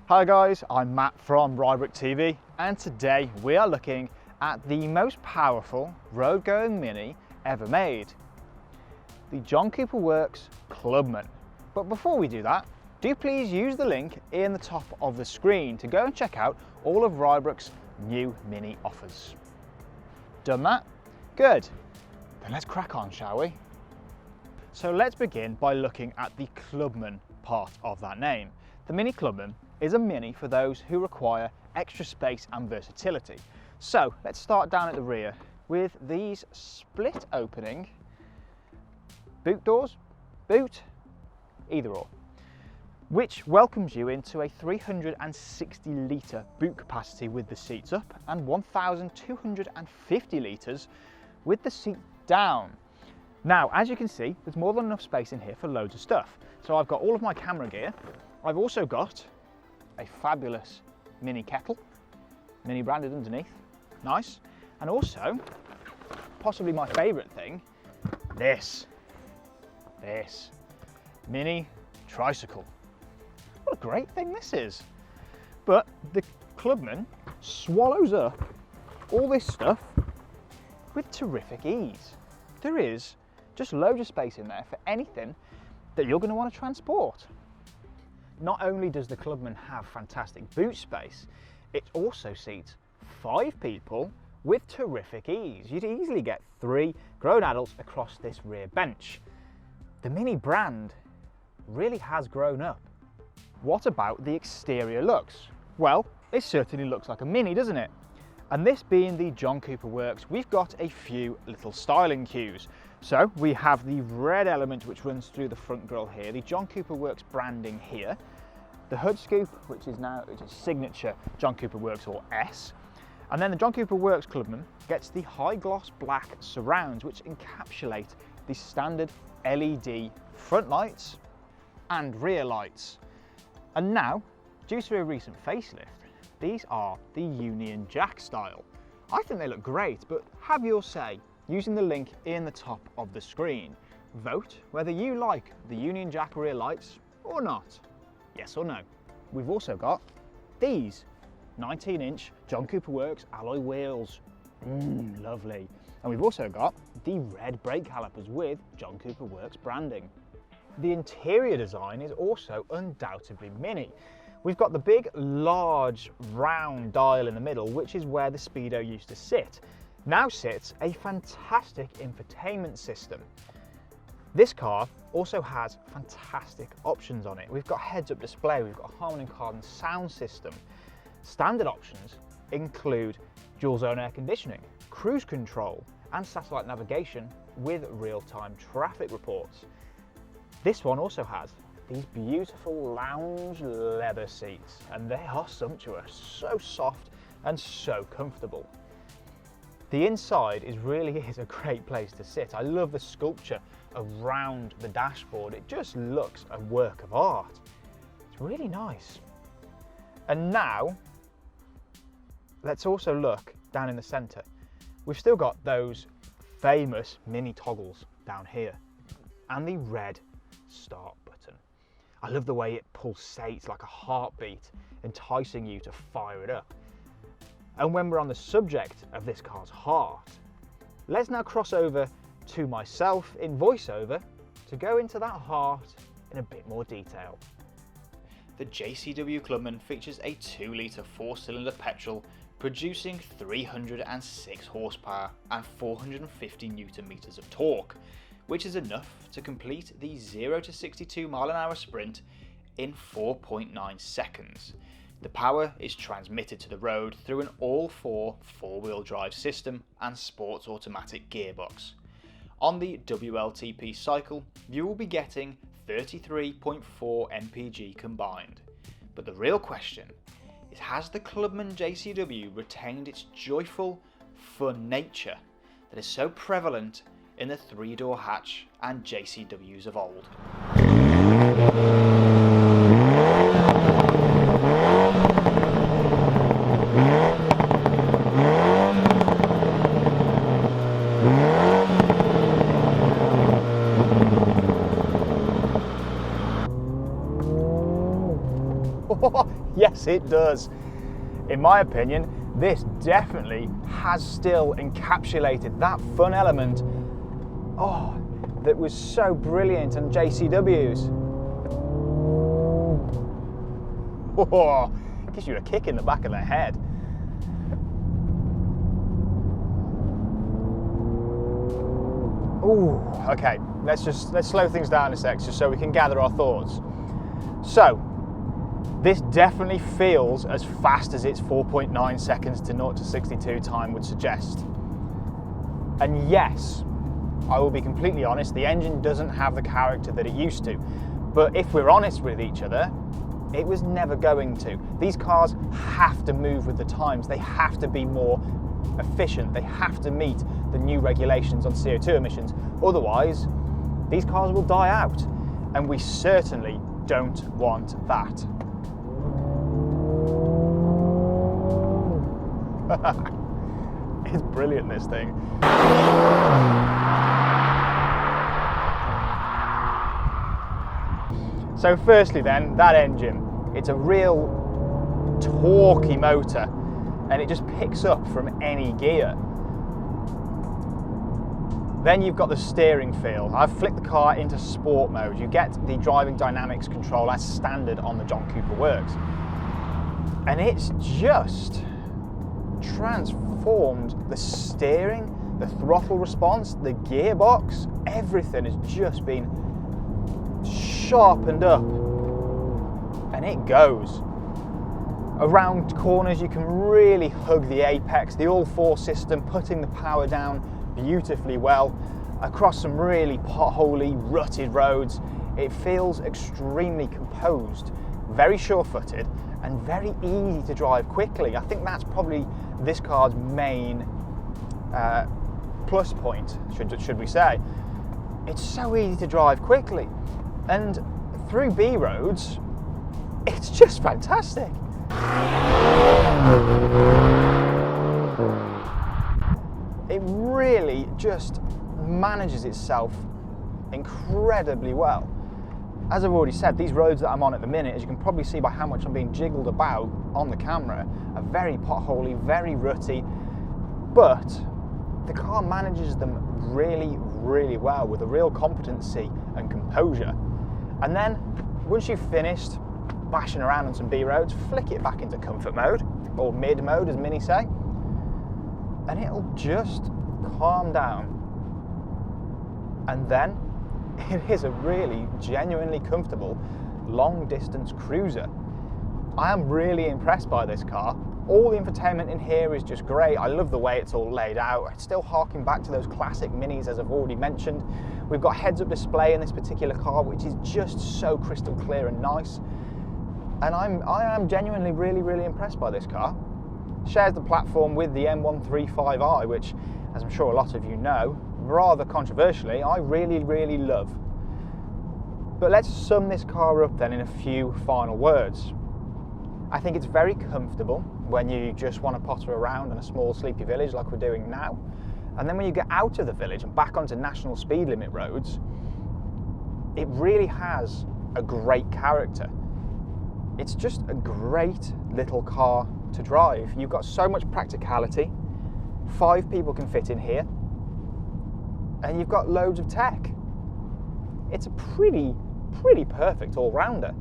Hi guys, I'm Matt from Rybrook TV, and today we are looking at the most powerful road-going Mini ever made, the John Cooper Works Clubman. But before we do that, do please use the link in the top of the screen to go and check out all of Rybrook's new Mini offers. Done that? Good. Then let's crack on, shall we? So let's begin by looking at the Clubman part of that name. The Mini Clubman is a Mini for those who require extra space and versatility. So let's start down at the rear with these split opening boot doors, either or, which welcomes you into a 360 litre boot capacity with the seats up and 1,250 litres with the seat down. Now, as you can see, there's more than enough space in here for loads of stuff. So I've got all of my camera gear. I've also got a fabulous mini kettle, Mini branded underneath, nice. And also, possibly my favourite thing, this mini tricycle. What a great thing this is. But the Clubman swallows up all this stuff with terrific ease. There is just loads of space in there for anything that you're going to want to transport. Not only does the Clubman have fantastic boot space, it also seats 5 people with terrific ease. You'd easily get 3 grown adults across this rear bench. The Mini brand really has grown up. What about the exterior looks? Well, it certainly looks like a Mini, doesn't it? And this being the John Cooper Works, we've got a few little styling cues. So we have the red element which runs through the front grille here, the John Cooper Works branding here, the hood scoop, which is now a signature John Cooper Works or S, and then the John Cooper Works Clubman gets the high gloss black surrounds which encapsulate the standard LED front lights and rear lights. And now, due to a recent facelift, these are the Union Jack style. I think they look great, but have your say using the link in the top of the screen. Vote whether you like the Union Jack rear lights or not. Yes or no. We've also got these 19-inch John Cooper Works alloy wheels. Lovely. And we've also got the red brake calipers with John Cooper Works branding. The interior design is also undoubtedly Mini. We've got the big, large, round dial in the middle, which is where the Speedo used to sit. Now sits a fantastic infotainment system. This car also has fantastic options on it. We've got heads-up display, we've got a Harman Kardon sound system. Standard options include dual zone air conditioning, cruise control, and satellite navigation with real-time traffic reports. This one also has these beautiful lounge leather seats, and they are sumptuous, so soft and so comfortable. The inside really is a great place to sit. I love the sculpture around the dashboard. It just looks a work of art. It's really nice. And now, let's also look down in the centre. We've still got those famous Mini toggles down here and the red start button. I love the way it pulsates like a heartbeat, enticing you to fire it up. And when we're on the subject of this car's heart, let's now cross over to myself in voiceover to go into that heart in a bit more detail. The JCW Clubman features a 2-litre 4-cylinder petrol producing 306 horsepower and 450 Newton meters of torque, which is enough to complete the 0 to 62 mile an hour sprint in 4.9 seconds. The power is transmitted to the road through an all-4 4-wheel drive system and sports automatic gearbox. On the WLTP cycle, you will be getting 33.4 mpg combined. But the real question is, has the Clubman JCW retained its joyful, fun nature that is so prevalent in the 3-door hatch and JCWs of old? Yes, it does. In my opinion, this definitely has still encapsulated that fun element, oh, that was so brilliant on JCWs. Oh, gives you a kick in the back of the head. Ooh, okay, let's slow things down a sec just so we can gather our thoughts. So, this definitely feels as fast as its 4.9 seconds to 0 to 62 time would suggest. And yes, I will be completely honest, the engine doesn't have the character that it used to. But if we're honest with each other, it was never going to. These cars have to move with the times. They have to be more efficient. They have to meet the new regulations on CO2 emissions. Otherwise, these cars will die out. And we certainly don't want that. It's brilliant, this thing. So firstly then, that engine, it's a real torquey motor and it just picks up from any gear. Then you've got the steering feel. I've flicked the car into sport mode. You get the driving dynamics control as standard on the John Cooper Works. And it's just transformed the steering, the throttle response, the gearbox, everything has just been sharpened up, and it goes. Around corners you can really hug the apex, the all-4 system putting the power down beautifully well. Across some really potholy, rutted roads, it feels extremely composed, very sure-footed, and very easy to drive quickly. I think that's probably this car's main plus point, should we say. It's so easy to drive quickly, and through B roads, it's just fantastic. It really just manages itself incredibly well. As I've already said, these roads that I'm on at the minute, as you can probably see by how much I'm being jiggled about on the camera, are very potholy, very rutty, but the car manages them really, really well with a real competency and composure. And then, once you've finished bashing around on some B roads, flick it back into comfort mode, or mid mode as Mini say, and it'll just calm down. And then, it is a really genuinely comfortable long distance cruiser. I am really impressed by this car. All the infotainment in here is just great. I love the way it's all laid out. It's still harking back to those classic Minis, as I've already mentioned. We've got heads-up display in this particular car, which is just so crystal clear and nice. And I am genuinely really, really impressed by this car. Shares the platform with the M135i, which, as I'm sure a lot of you know, rather controversially, I really, really love. But let's sum this car up then in a few final words. I think it's very comfortable when you just want to potter around in a small sleepy village like we're doing now. And then when you get out of the village and back onto national speed limit roads, it really has a great character. It's just a great little car to drive. You've got so much practicality. 5 people can fit in here. And you've got loads of tech. It's a pretty perfect all-rounder.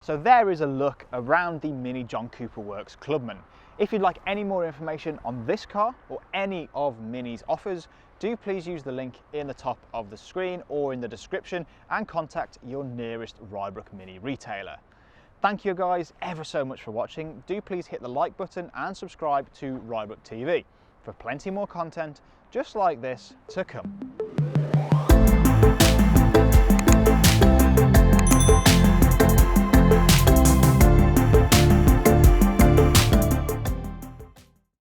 So there is a look around the Mini John Cooper Works Clubman. If you'd like any more information on this car or any of Mini's offers, do please use the link in the top of the screen or in the description and contact your nearest Rybrook Mini retailer. Thank you guys ever so much for watching. Do please hit the like button and subscribe to Rybrook TV for plenty more content just like this to come.